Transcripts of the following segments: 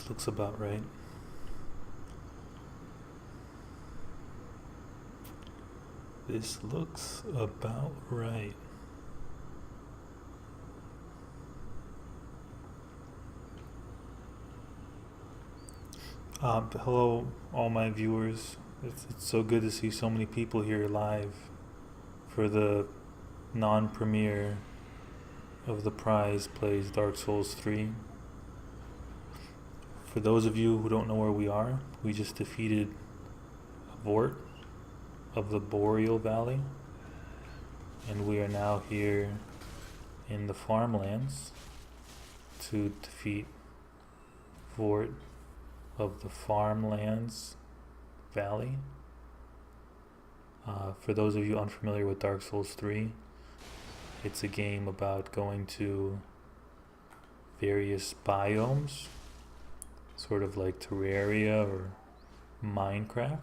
This looks about right. This looks about right. Hello, all my viewers. It's so good to see so many people here live for the non-premiere of the prize plays Dark Souls 3. For those of you who don't know where we are, we just defeated a Vort of the Boreal Valley, and we are now here in the farmlands to defeat Vort of the Farmlands Valley. For those of you unfamiliar with Dark Souls 3, it's a game about going to various biomes, sort of like Terraria or Minecraft,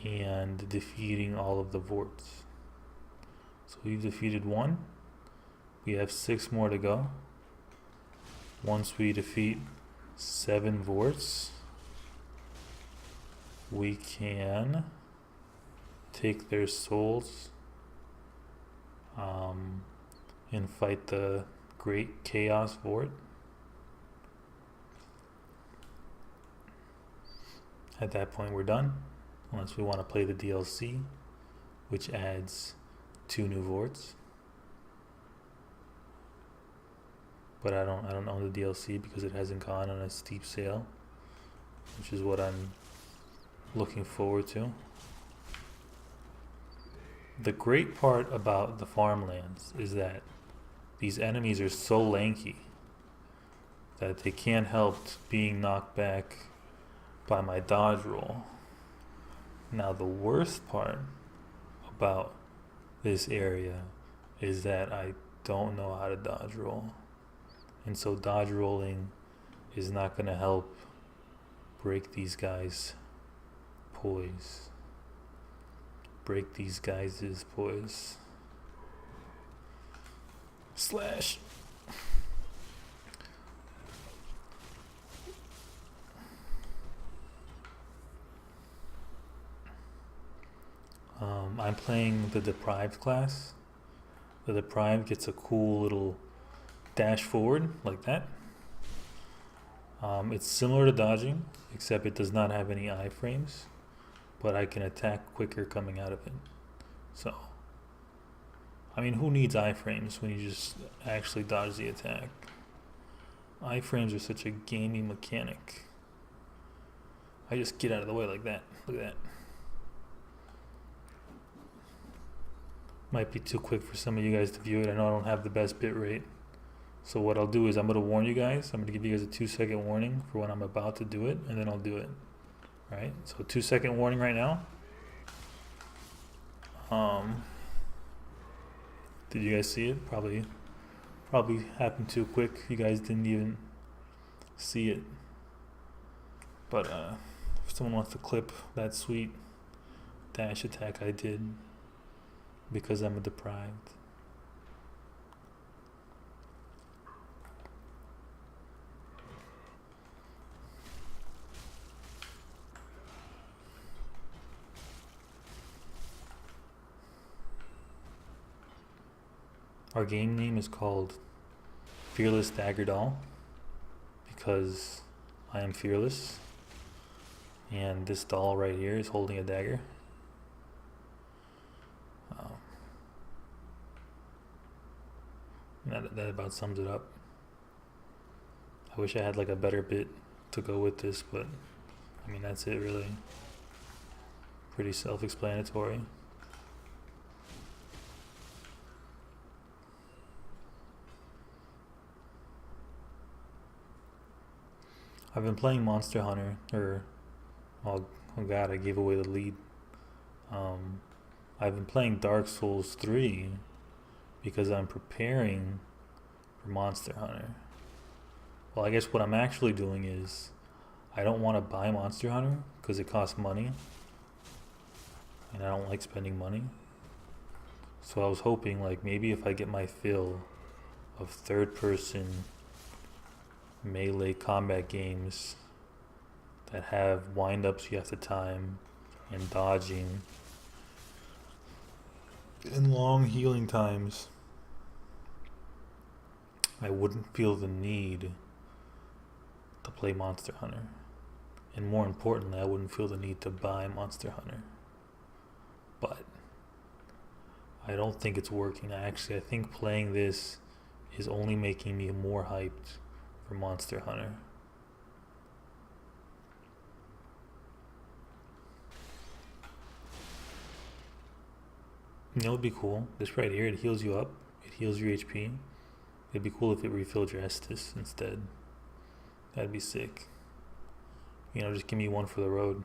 and defeating all of the Vorts. So we've defeated one. We have 6 more to go. Once we defeat 7 Vorts, we can take their souls and fight the Great Chaos Vort. At that point we're done, unless we want to play the DLC, which adds 2 new Vorts. But I don't own the DLC because it hasn't gone on a steep sale, which is what I'm looking forward to. The great part about the farmlands is that these enemies are so lanky that they can't help being knocked back by my dodge roll. Now the worst part about this area is that I don't know how to dodge roll. And so dodge rolling is not going to help break these guys' poise. Break these guys' poise. Slash. I'm playing the Deprived class. The Deprived gets a cool little dash forward like that. It's similar to dodging, except it does not have any iframes, but I can attack quicker coming out of it. So, I mean, who needs iframes when you just actually dodge the attack? Iframes are such a gamey mechanic. I just get out of the way like that. Look at that. Might be too quick for some of you guys to view it. I know I don't have the best bit rate. So what I'll do is I'm going to warn you guys. I'm going to give you guys a 2-second warning for when I'm about to do it, and then I'll do it. Alright, so 2-second warning right now. Did you guys see it? Probably happened too quick. You guys didn't even see it. But if someone wants to clip that sweet dash attack I did because I'm a deprived. Our game name is called Fearless Dagger Doll because I am fearless, and this doll right here is holding a dagger. That about sums it up. I wish I had like a better bit to go with this, but I mean that's it really. Pretty self-explanatory. I've been playing Monster Hunter, oh god, I gave away the lead. I've been playing Dark Souls 3 because I'm preparing for Monster Hunter. Well, I guess what I'm actually doing is I don't want to buy Monster Hunter because it costs money, and I don't like spending money. So I was hoping like maybe if I get my fill of third-person melee combat games that have wind-ups you have to time, and dodging, and long healing times, I wouldn't feel the need to play Monster Hunter. And more importantly, I wouldn't feel the need to buy Monster Hunter. But I don't think it's working. I think playing this is only making me more hyped for Monster Hunter. You know, it'd be cool. This right here, it heals you up. It heals your HP. It'd be cool if it refilled your Estus instead. That'd be sick. You know, just give me one for the road.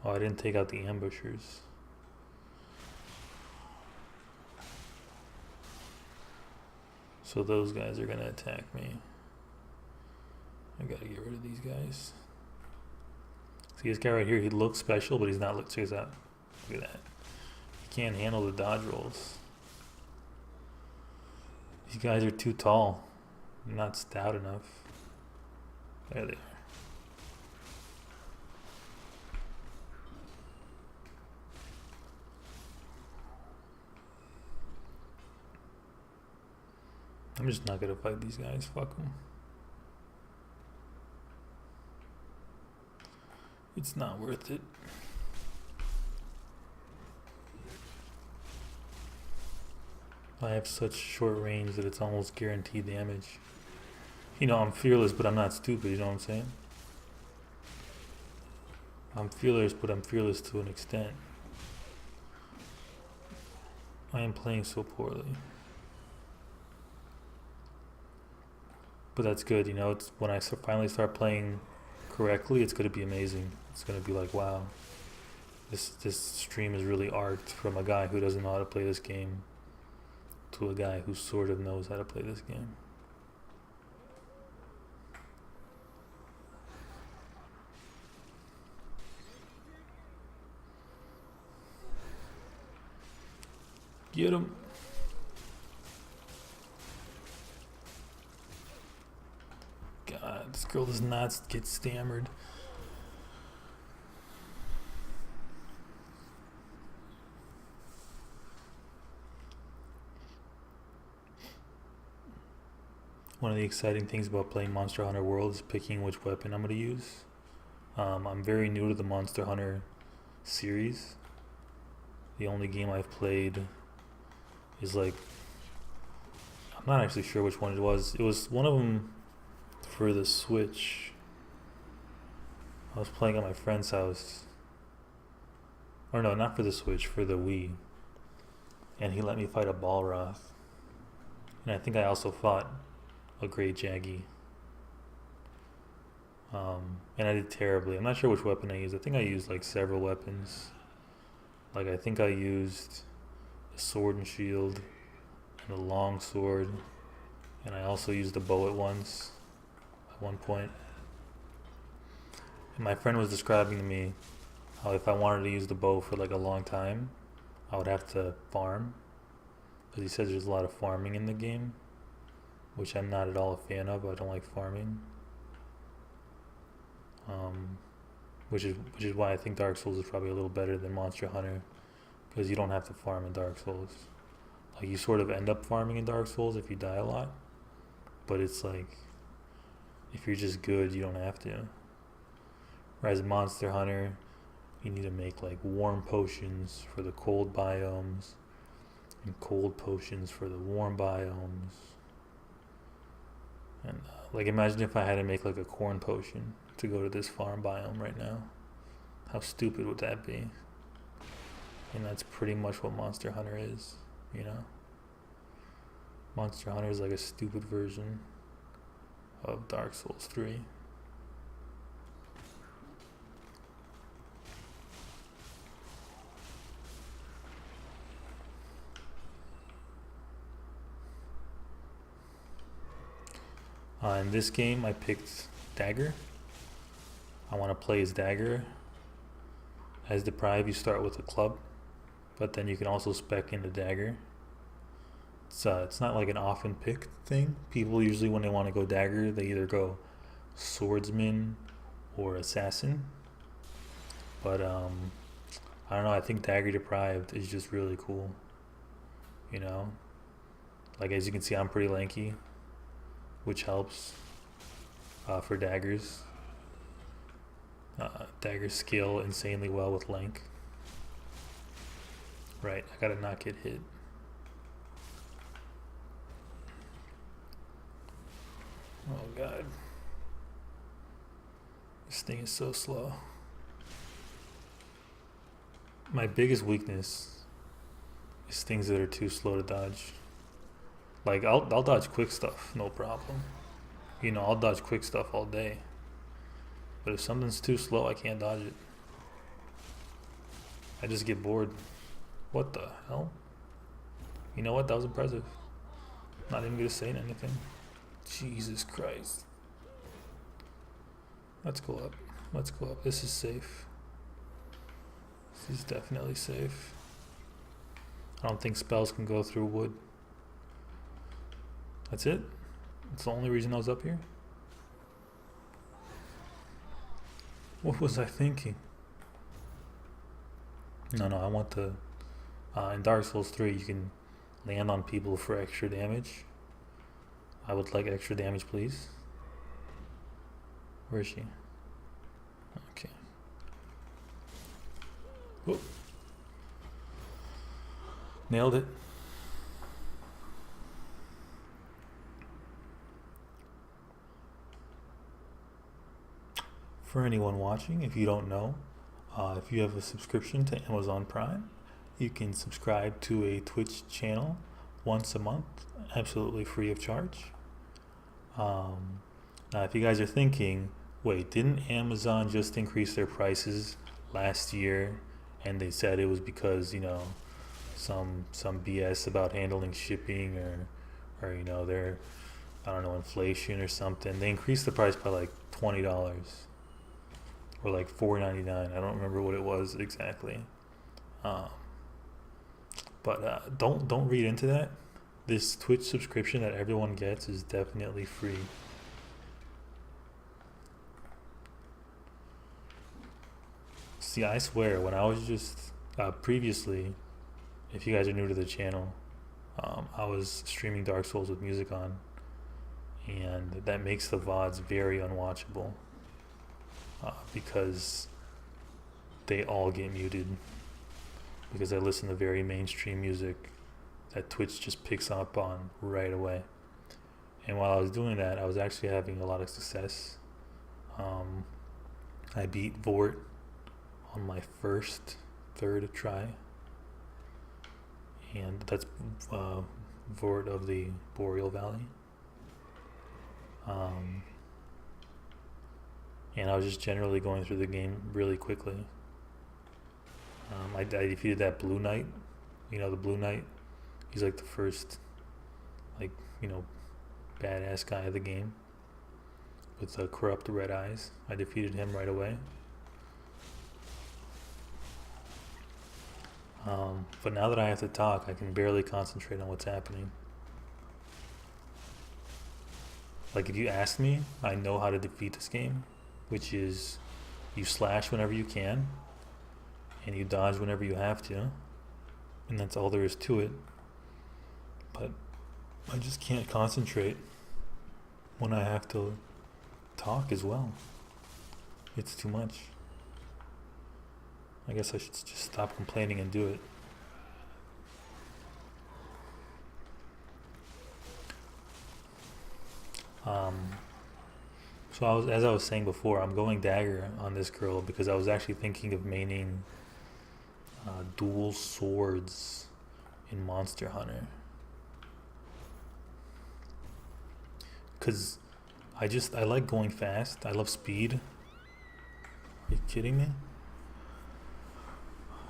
Oh, I didn't take out the ambushers. So those guys are gonna attack me. I gotta get rid of these guys. See this guy right here, he looks special, but he's not. Check this out. Look at that. He can't handle the dodge rolls. These guys are too tall. They're not stout enough. There they are. I'm just not gonna fight these guys. Fuck them. It's not worth it. I have such short range that it's almost guaranteed damage. You know, I'm fearless, but I'm not stupid, you know what I'm saying? I'm fearless, but I'm fearless to an extent. I am playing so poorly. But that's good, you know, it's when I finally start playing correctly, it's going to be amazing. It's going to be like, wow, this stream is really art from a guy who doesn't know how to play this game to a guy who sort of knows how to play this game. Get him. God, this girl does not get stammered. One of the exciting things about playing Monster Hunter World is picking which weapon I'm going to use. I'm very new to the Monster Hunter series. The only game I've played is like, I'm not actually sure which one it was. It was one of them for the Switch. I was playing at my friend's house. Or no, not for the Switch, for the Wii. And he let me fight a Balroth. And I think I also fought a Great Jaggy. And I did terribly. I'm not sure which weapon I used. I think I used like several weapons. Like I think I used a sword and shield and a long sword. And I also used a bow at one point. And my friend was describing to me how if I wanted to use the bow for like a long time, I would have to farm. Because he says there's a lot of farming in the game, which I'm not at all a fan of. I don't like farming. Which is why I think Dark Souls is probably a little better than Monster Hunter, because you don't have to farm in Dark Souls. Like you sort of end up farming in Dark Souls if you die a lot, but it's like if you're just good, you don't have to. Whereas Monster Hunter, you need to make like warm potions for the cold biomes and cold potions for the warm biomes. And like imagine if I had to make like a corn potion to go to this farm biome right now. How stupid would that be? And that's pretty much what Monster Hunter is, you know? Monster Hunter is like a stupid version of Dark Souls 3. In this game, I picked Dagger. I want to play as Dagger. As Deprive, you start with a club, but then you can also spec into Dagger. It's not like an often picked thing. People usually, when they want to go dagger, they either go swordsman or assassin. But I don't know. I think dagger deprived is just really cool. You know, like as you can see, I'm pretty lanky, which helps for daggers. Daggers scale insanely well with length. Right, I gotta not get hit. Oh god. This thing is so slow. My biggest weakness is things that are too slow to dodge. Like I'll dodge quick stuff, no problem. You know, I'll dodge quick stuff all day. But if something's too slow, I can't dodge it. I just get bored. What the hell? You know what? That was impressive. Not even gonna say anything. Jesus Christ. Let's go up. Let's go up. This is safe. This is definitely safe. I don't think spells can go through wood. That's it? That's the only reason I was up here? What was I thinking? No, I want the... in Dark Souls 3, you can land on people for extra damage. I would like extra damage, please. Where is she? Okay. Whoop. Nailed it. For anyone watching, if you don't know, if you have a subscription to Amazon Prime, you can subscribe to a Twitch channel once a month, absolutely free of charge. Now, if you guys are thinking, wait, didn't Amazon just increase their prices last year? And they said it was because, you know, some BS about handling shipping or you know, their, I don't know, inflation or something. They increased the price by like $20 or like $4.99. I don't remember what it was exactly. But don't read into that. This Twitch subscription that everyone gets is definitely free. See, I swear, when I was just previously, if you guys are new to the channel, I was streaming Dark Souls with music on, and that makes the VODs very unwatchable because they all get muted because I listen to very mainstream music that Twitch just picks up on right away. And while I was doing that, I was actually having a lot of success. I beat Vort on my third try, and that's Vort of the Boreal Valley. And I was just generally going through the game really quickly. I defeated that Blue Knight. You know, the Blue Knight. He's like the first, like, you know, badass guy of the game with the corrupt red eyes. I defeated him right away. But now that I have to talk, I can barely concentrate on what's happening. Like, if you ask me, I know how to defeat this game, which is you slash whenever you can and you dodge whenever you have to, and that's all there is to it. But I just can't concentrate when I have to talk as well. It's too much. I guess I should just stop complaining and do it. So as I was saying before, I'm going Dagger on this girl because I was actually thinking of maining dual swords in Monster Hunter. Because I like going fast. I love speed. Are you kidding me?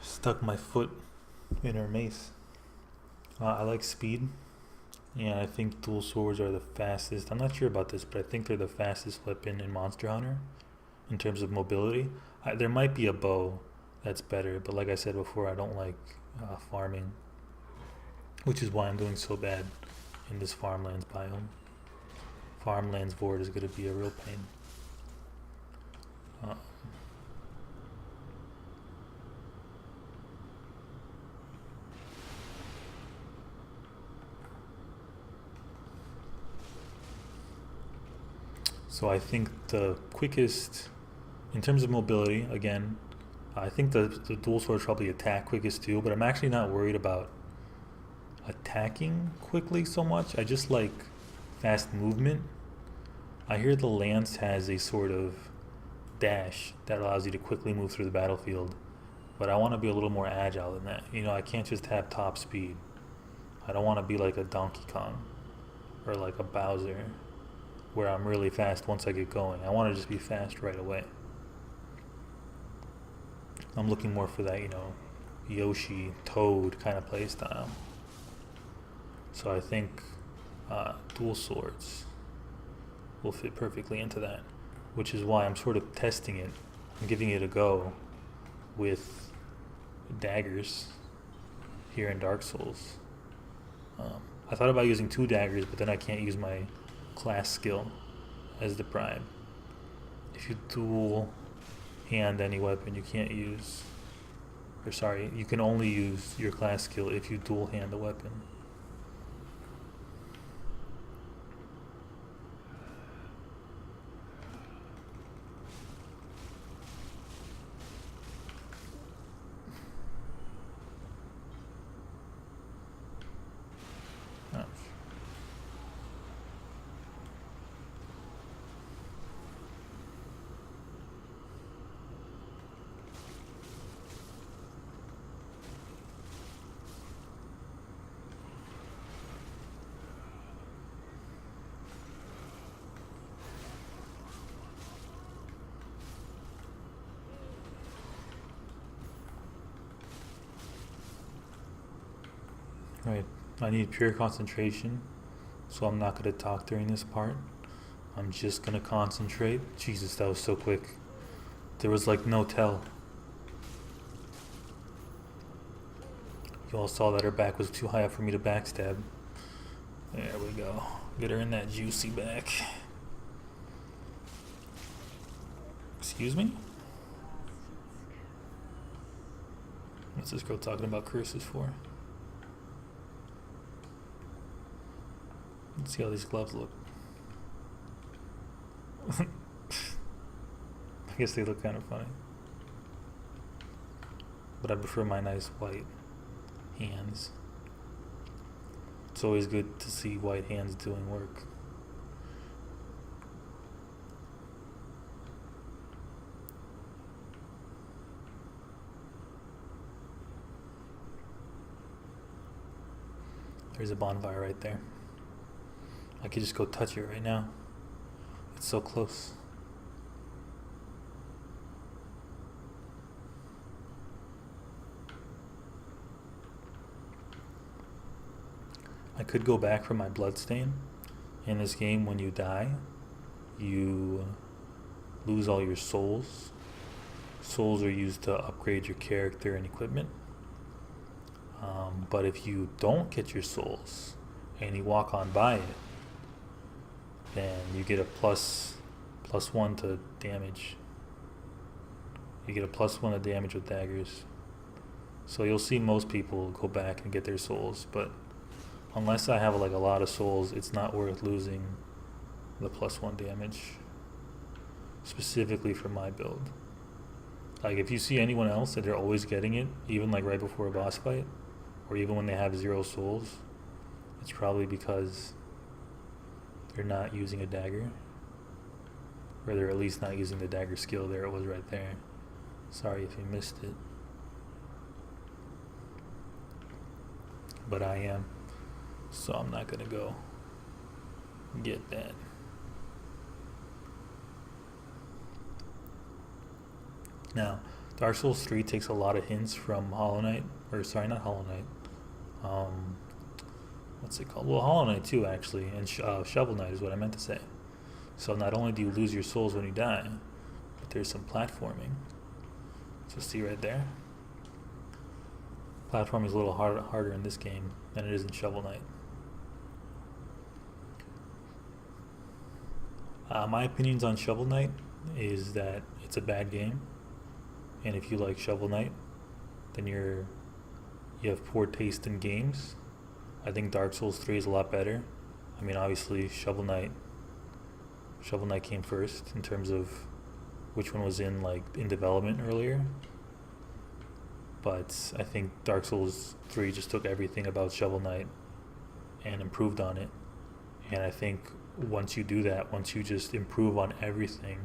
Stuck my foot in her mace. I like speed, and I think dual swords are the fastest. I'm not sure about this, but I think they're the fastest weapon in Monster Hunter in terms of mobility. There might be a bow that's better, but like I said before, I don't like farming which is why I'm doing so bad in this farmlands biome. Farmlands Void is going to be a real pain. So I think the quickest, in terms of mobility, again, I think the dual swords probably attack quickest too, but I'm actually not worried about attacking quickly so much. I just like fast movement. I hear the lance has a sort of dash that allows you to quickly move through the battlefield, but I want to be a little more agile than that. You know, I can't just have top speed. I don't want to be like a Donkey Kong or like a Bowser where I'm really fast once I get going. I want to just be fast right away. I'm looking more for that, you know, Yoshi, Toad kind of play style. So I think dual swords will fit perfectly into that, which is why I'm sort of testing it. I'm giving it a go with daggers here in Dark Souls. I thought about using 2 daggers, but then I can't use my class skill as the prime. If you dual hand any weapon, you can't use, or sorry, you can only use your class skill if you dual hand the weapon. Right, I need pure concentration, so I'm not going to talk during this part. I'm just going to concentrate. Jesus, that was so quick. There was like no tell. You all saw that her back was too high up for me to backstab. There we go. Get her in that juicy back. Excuse me? What's this girl talking about curses for? Let's see how these gloves look. I guess they look kind of funny. But I prefer my nice white hands. It's always good to see white hands doing work. There's a bonfire right there. I could just go touch it right now. It's so close. I could go back for my bloodstain. In this game, when you die, you lose all your souls. Souls are used to upgrade your character and equipment. But if you don't get your souls and you walk on by it, then you get a +1 to damage. You get a +1 to damage with daggers. So you'll see most people go back and get their souls, but unless I have like a lot of souls, it's not worth losing the +1 damage, specifically for my build. Like if you see anyone else that they're always getting it, even like right before a boss fight, or even when they have 0 souls, it's probably because they're not using a dagger, or they're at least not using the dagger skill. There it was right there. Sorry if you missed it. But I am, so I'm not gonna go get that. Now, Dark Souls 3 takes a lot of hints from Hollow Knight, or sorry, not Hollow Knight. What's it called? Well, Hollow Knight too, actually, and Shovel Knight is what I meant to say. So not only do you lose your souls when you die, but there's some platforming. So see right there? Platforming is a little harder in this game than it is in Shovel Knight. My opinions on Shovel Knight is that it's a bad game, and if you like Shovel Knight, then you have poor taste in games. I think Dark Souls 3 is a lot better. I mean, obviously Shovel Knight came first in terms of which one was in development earlier. But I think Dark Souls 3 just took everything about Shovel Knight and improved on it. And I think once you do that, once you just improve on everything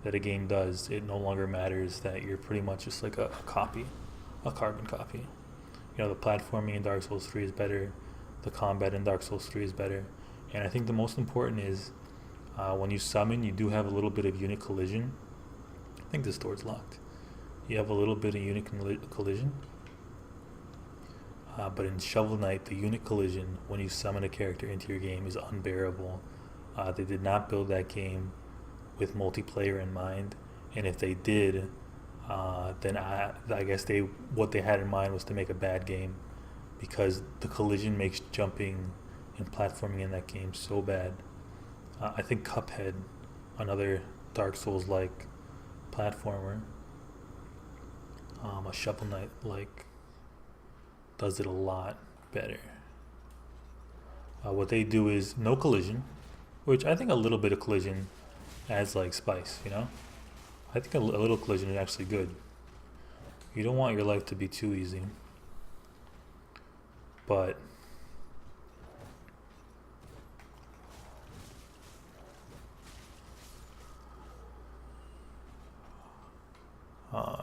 that a game does, it no longer matters that you're pretty much just like a copy, a carbon copy. You know, the platforming in Dark Souls 3 is better, the combat in Dark Souls 3 is better. And I think the most important is when you summon, you do have a little bit of unit collision. I think this door's locked. You have a little bit of unit collision. But in Shovel Knight, the unit collision when you summon a character into your game is unbearable. They did not build that game with multiplayer in mind, and if they did, then I guess what they had in mind was to make a bad game, because the collision makes jumping and platforming in that game so bad. I think Cuphead, another Dark Souls-like platformer, a Shovel Knight does it a lot better. What they do is no collision, which I think a little bit of collision adds spice, you know? I think a little collision is actually good. You don't want your life to be too easy. But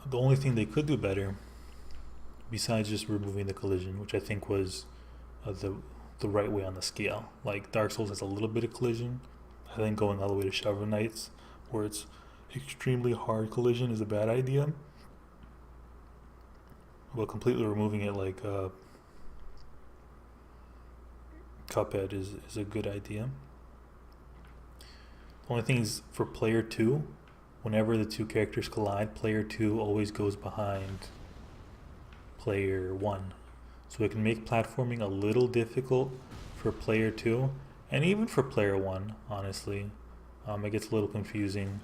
the only thing they could do better, besides just removing the collision, which I think was the right way on the scale. Like Dark Souls has a little bit of collision. I think going all the way to Shovel Knights, where it's extremely hard collision, is a bad idea. But completely removing it like Cuphead is a good idea. The only thing is for player 2, whenever the two characters collide, player 2 always goes behind player 1. So it can make platforming a little difficult for player 2, and even for player 1, honestly. It gets a little confusing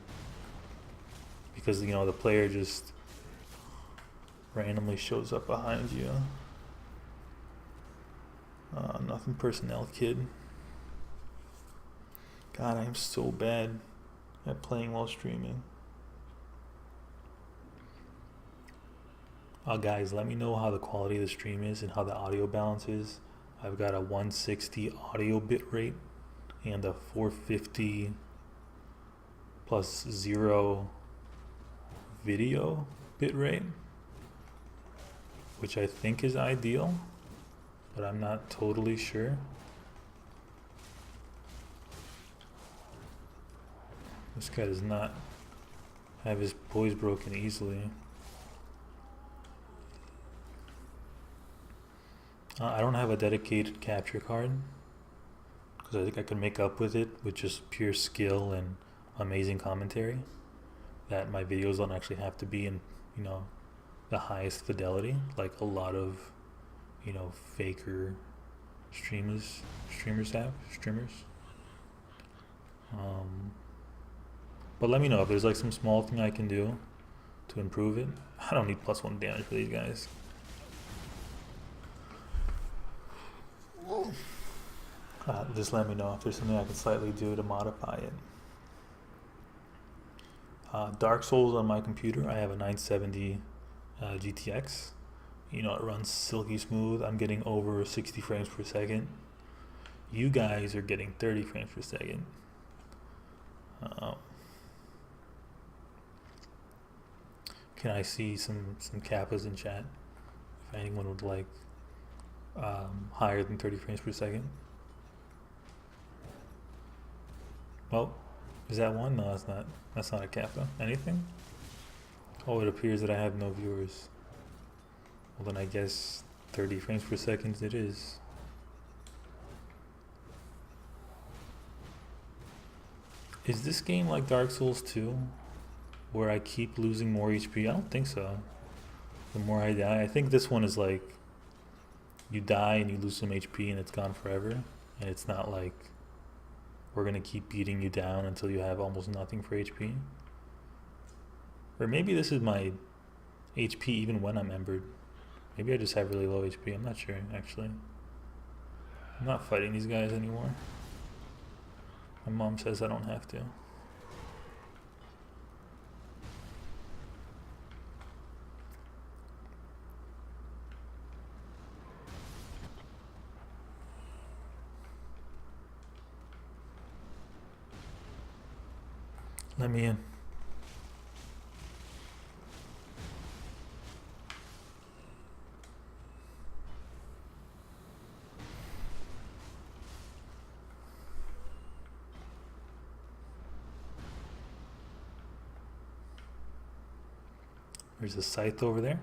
because, you know, the player just randomly shows up behind you. Nothing personnel, kid. God, I'm so bad at playing while streaming. Guys, let me know how the quality of the stream is and how the audio balance is. I've got a 160 audio bit rate and a 450 plus 0 video bit rate, which I think is ideal, but I'm not totally sure. This guy does not have his poise broken easily. I don't have a dedicated capture card because I think I can make up with it with just pure skill and amazing commentary, that my videos don't actually have to be in, you know, the highest fidelity like a lot of, you know, faker streamers have. But let me know if there's like some small thing I can do to improve it. I don't need +1 damage for these guys. Just let me know if there's something I can slightly do to modify it. Dark Souls on my computer, I have a 970 GTX. You know, it runs silky smooth. I'm getting over 60 frames per second. You guys are getting 30 frames per second. Can I see some kappas in chat if anyone would like higher than 30 frames per second? Oh, is that one? No, that's not. That's not a kappa. Anything? Oh, it appears that I have no viewers. Well, then I guess 30 frames per second it is. Is this game like Dark Souls 2, where I keep losing more HP? I don't think so. The more I die, I think this one is like you die and you lose some HP and it's gone forever, and it's not like we're gonna keep beating you down until you have almost nothing for HP. Or maybe this is my HP even when I'm embered. Maybe I just have really low HP. I'm not sure, actually. I'm not fighting these guys anymore. My mom says I don't have to. Let me in. There's a scythe over there.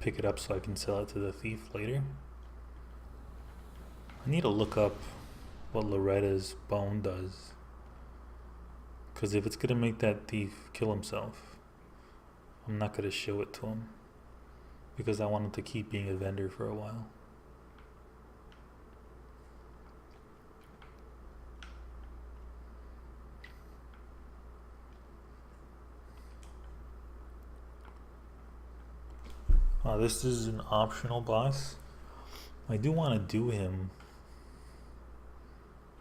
Pick it up so I can sell it to the thief later. I need to look up what Loretta's bone does. Because if it's going to make that thief kill himself, I'm not going to show it to him. Because I want him to keep being a vendor for a while. This is an optional boss. I do want to do him.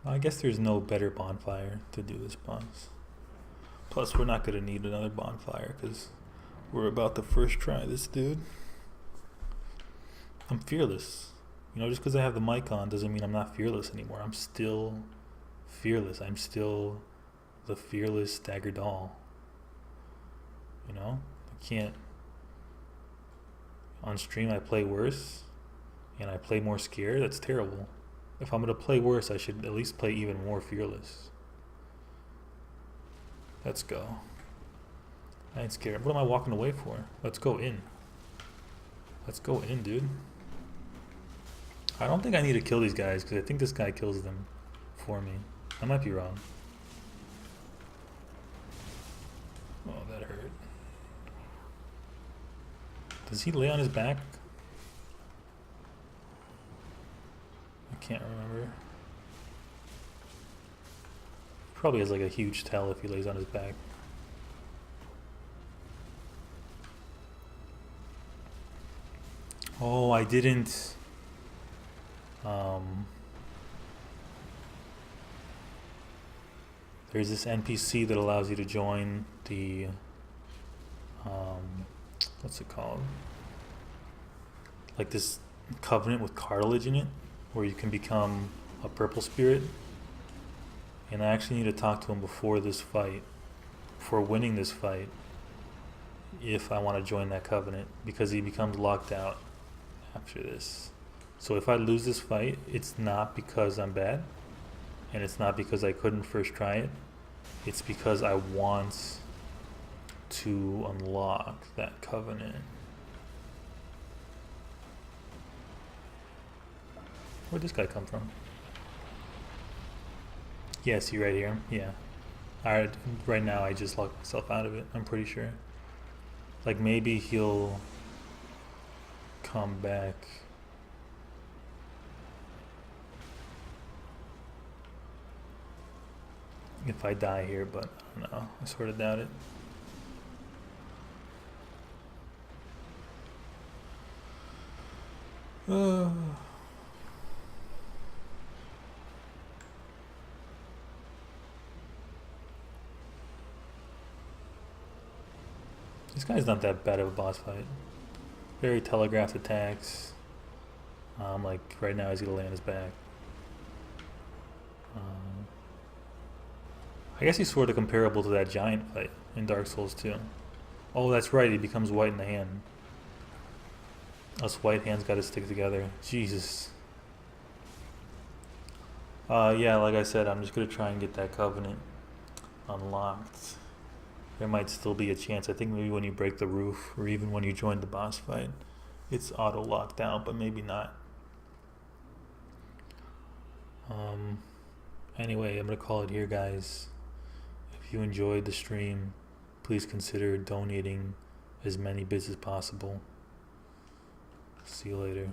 I guess there's no better bonfire to do this boss. Plus, we're not going to need another bonfire because we're about to first try this dude. I'm fearless. You know, just because I have the mic on doesn't mean I'm not fearless anymore. I'm still fearless. I'm still the fearless Dagger doll. You know? I can't... On stream I play worse and I play more scared. That's terrible. If I'm going to play worse, I should at least play even more fearless. Let's go. I ain't scared. What am I walking away for? Let's go in. Let's go in, dude. I don't think I need to kill these guys because I think this guy kills them for me. I might be wrong. Oh, that hurt. Does he lay on his back? I can't remember. Probably has like a huge tail if he lays on his back. Oh, I didn't. There's this NPC that allows you to join the what's it called? Like this covenant with cartilage in it, where you can become a purple spirit. And I actually need to talk to him before this fight, before winning this fight, if I want to join that covenant, because he becomes locked out after this. So if I lose this fight, it's not because I'm bad, and it's not because I couldn't first try it. It's because I want to unlock that covenant. Where'd this guy come from? Yeah, see right here? Yeah. Alright, right now I just locked myself out of it, I'm pretty sure. Like maybe he'll come back. If I die here, but I don't know. I sort of doubt it. This guy's not that bad of a boss fight. Very telegraphed attacks. Like right now he's gonna lay on his back. I guess he's sort of comparable to that giant fight in Dark Souls 2. Oh, that's right, he becomes white in the hand. Us white hands gotta stick together. Jesus. Yeah, like I said, I'm just gonna try and get that covenant unlocked. There might still be a chance. I think maybe when you break the roof, or even when you join the boss fight, it's auto-locked out, but maybe not. Anyway, I'm gonna call it here, guys. If you enjoyed the stream, please consider donating as many bits as possible. See you later.